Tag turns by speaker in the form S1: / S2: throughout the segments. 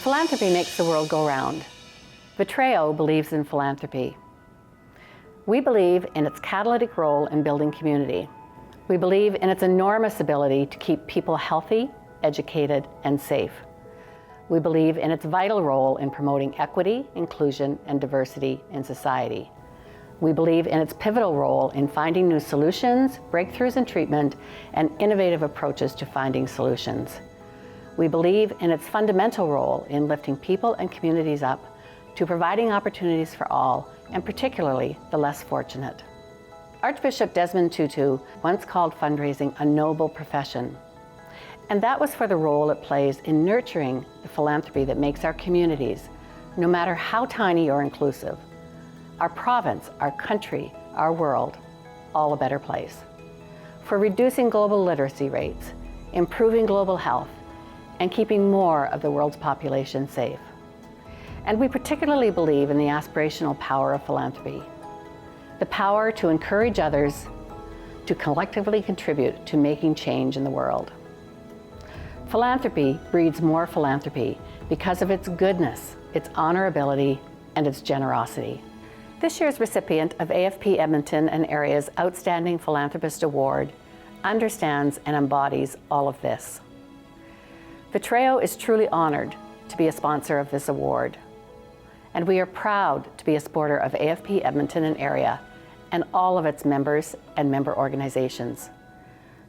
S1: Philanthropy makes the world go round. Vitreo believes in philanthropy. We believe in its catalytic role in building community. We believe in its enormous ability to keep people healthy, educated, and safe. We believe in its vital role in promoting equity, inclusion, and diversity in society. We believe in its pivotal role in finding new solutions, breakthroughs in treatment, and innovative approaches to finding solutions. We believe in its fundamental role in lifting people and communities up to providing opportunities for all, and particularly the less fortunate. Archbishop Desmond Tutu once called fundraising a noble profession. And that was for the role it plays in nurturing the philanthropy that makes our communities, no matter how tiny or inclusive, our province, our country, our world, all a better place. For reducing global literacy rates, improving global health, and keeping more of the world's population safe. And we particularly believe in the aspirational power of philanthropy, the power to encourage others to collectively contribute to making change in the world. Philanthropy breeds more philanthropy because of its goodness, its honorability, and its generosity. This year's recipient of AFP Edmonton and Area's Outstanding Philanthropist Award understands and embodies all of this. Vitreo is truly honored to be a sponsor of this award, and we are proud to be a supporter of AFP Edmonton and Area and all of its members and member organizations.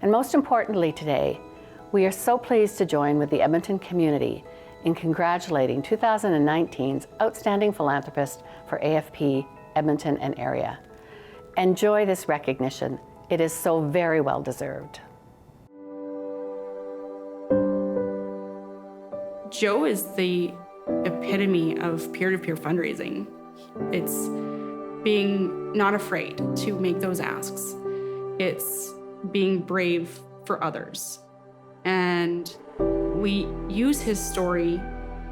S1: And most importantly today, we are so pleased to join with the Edmonton community in congratulating 2019's Outstanding Philanthropist for AFP Edmonton and Area. Enjoy this recognition. It is so very well deserved.
S2: Joe is the epitome of peer-to-peer fundraising. It's being not afraid to make those asks. It's being brave for others. And we use his story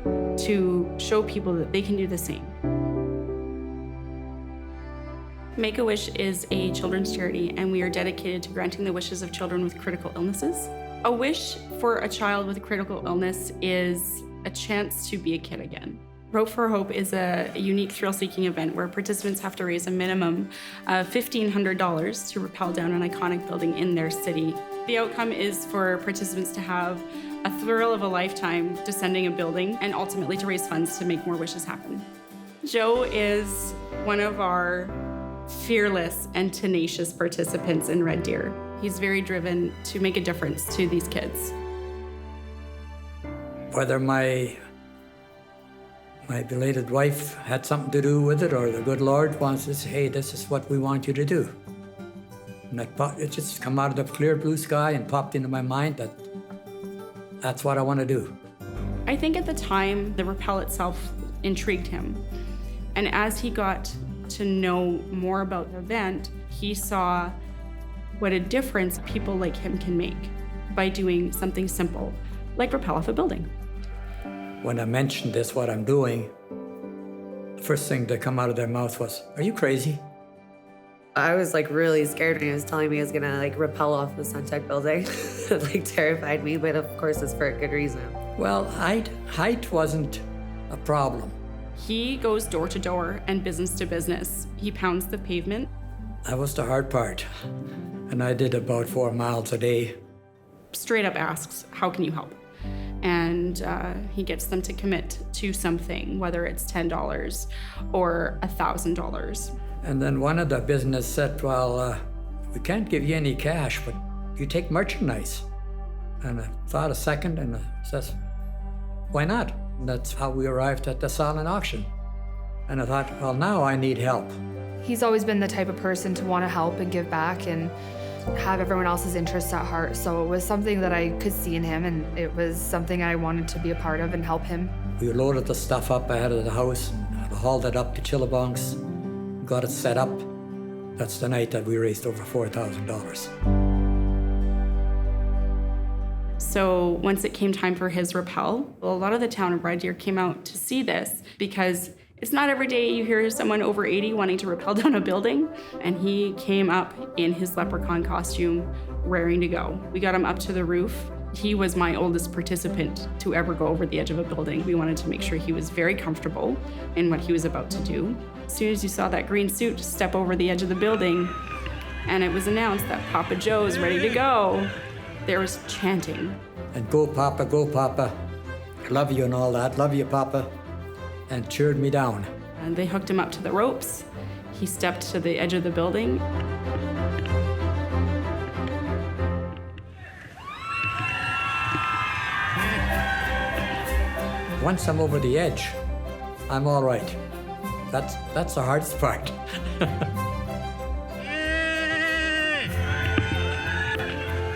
S2: to show people that they can do the same. Make-A-Wish is a children's charity, and we are dedicated to granting the wishes of children with critical illnesses. A wish for a child with a critical illness is a chance to be a kid again. Rope for Hope is a unique thrill-seeking event where participants have to raise a minimum of $1,500 to rappel down an iconic building in their city. The outcome is for participants to have a thrill of a lifetime descending a building and ultimately to raise funds to make more wishes happen. Joe is one of our fearless and tenacious participants in Red Deer. He's very driven to make a difference to these kids.
S3: Whether my belated wife had something to do with it or the good Lord wants to say, hey, this is what we want you to do. And it just come out of the clear blue sky and popped into my mind that that's what I want to do.
S2: I think at the time, the rappel itself intrigued him. And as he got to know more about the event, he saw what a difference people like him can make by doing something simple, like rappel off a building.
S3: When I mentioned this, what I'm doing, the first thing to come out of their mouth was, are you crazy?
S4: I was really scared when he was telling me he was gonna rappel off the Suntech building. It terrified me, but of course it's for a good reason.
S3: Well, height wasn't a problem.
S2: He goes door to door and business to business. He pounds the pavement.
S3: That was the hard part. And I did about 4 miles a day.
S2: Straight up asks, how can you help? And he gets them to commit to something, whether it's $10 or $1,000.
S3: And then one of the business said, well, we can't give you any cash, but you take merchandise. And I thought a second and I says, why not? And that's how we arrived at the silent auction. And I thought, well, now I need help.
S5: He's always been the type of person to want to help and give back and have everyone else's interests at heart. So it was something that I could see in him, and it was something I wanted to be a part of and help him.
S3: We loaded the stuff up ahead of the house and hauled it up to Chillabongs, got it set up. That's the night that we raised over $4,000.
S2: So once it came time for his rappel, a lot of the town of Red Deer came out to see this because it's not every day you hear someone over 80 wanting to rappel down a building. And he came up in his leprechaun costume, raring to go. We got him up to the roof He was my oldest participant to ever go over the edge of a building. We wanted to make sure he was very comfortable in what he was about to do. As soon as you saw that green suit step over the edge of the building and it was announced that Papa Joe's ready to go, there was chanting.
S3: And go, Papa, love you and all that, love you, Papa, and cheered me down.
S2: And they hooked him up to the ropes. He stepped to the edge of the building.
S3: Once I'm over the edge, I'm all right. That's the hardest part.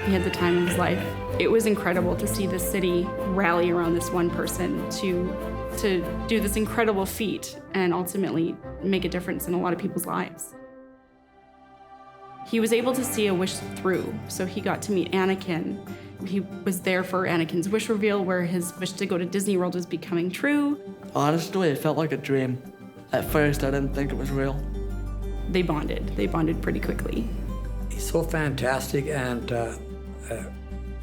S2: He had the time of his life. It was incredible to see the city rally around this one person to do this incredible feat and ultimately make a difference in a lot of people's lives. He was able to see a wish through, so he got to meet Anakin. He was there for Anakin's wish reveal, where his wish to go to Disney World was becoming true.
S6: Honestly, it felt like a dream. At first, I didn't think it was real.
S2: They bonded. They bonded pretty quickly.
S3: He's so fantastic and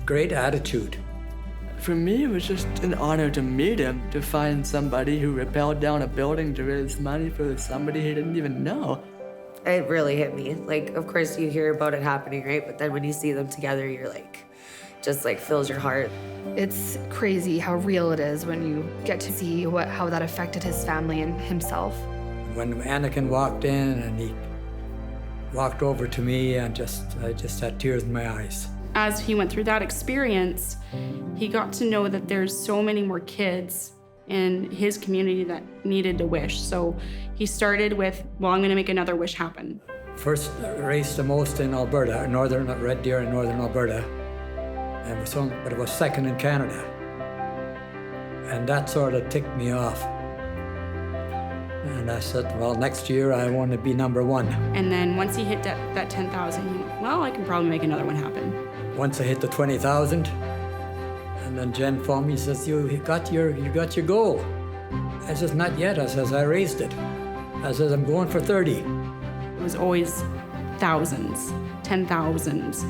S3: great attitude.
S6: For me, it was just an honor to meet him, to find somebody who rappelled down a building to raise money for somebody he didn't even know.
S4: It really hit me. Like, of course, you hear about it happening, right? But then when you see them together, you're like, just like fills your heart.
S5: It's crazy how real it is when you get to see how that affected his family and himself.
S3: When Anakin walked in and he walked over to me and I just had tears in my eyes.
S2: As he went through that experience, he got to know that there's so many more kids in his community that needed a wish. So he started with, well, I'm gonna make another wish happen.
S3: First raced the most in Alberta, northern Red Deer in northern Alberta, but it was second in Canada. And that sort of ticked me off. And I said, well, next year I want to be number one.
S2: And then once he hit that 10,000, he went, well, I can probably make another one happen.
S3: Once I hit the 20,000, and then Jen phoned me, says, you got your goal. I says, not yet. I says, I raised it. I says, I'm going for 30.
S2: It was always thousands, 10,000s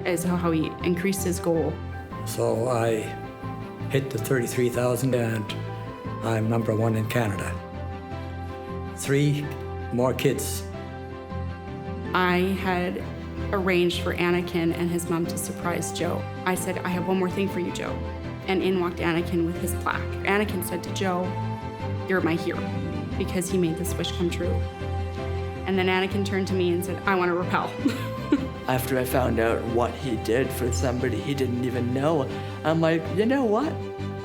S2: is how he increased his goal.
S3: So I hit the 33,000 and I'm number one in Canada. 3 more kids.
S2: I had arranged for Anakin and his mom to surprise Joe. I said, I have one more thing for you, Joe. And in walked Anakin with his plaque. Anakin said to Joe, you're my hero, because he made this wish come true. And then Anakin turned to me and said, I want to rappel.
S6: After I found out what he did for somebody he didn't even know, I'm like, you know what?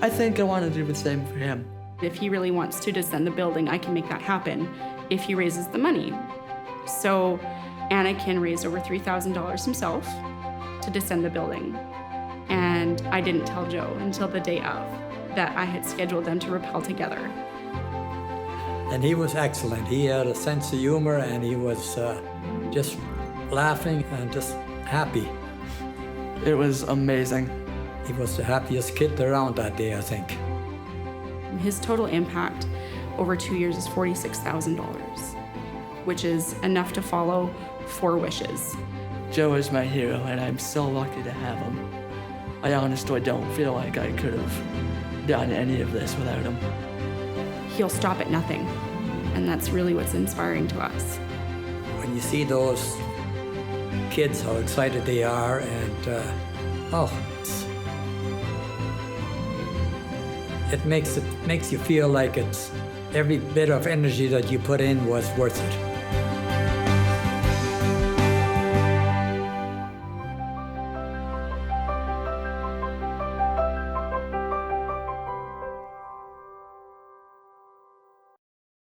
S6: I think I want to do the same for him.
S2: If he really wants to descend the building, I can make that happen if he raises the money. So Anakin raised over $3,000 himself to descend the building. And I didn't tell Joe until the day of that I had scheduled them to rappel together.
S3: And he was excellent. He had a sense of humor and he was just laughing and just happy.
S6: It was amazing.
S3: He was the happiest kid around that day, I think.
S2: His total impact over 2 years is $46,000, which is enough to follow 4 wishes.
S6: Joe is my hero, and I'm so lucky to have him. I honestly don't feel like I could have done any of this without him.
S2: He'll stop at nothing, and that's really what's inspiring to us.
S3: When you see those kids, how excited they are, and it makes you feel like it's every bit of energy that you put in was worth it.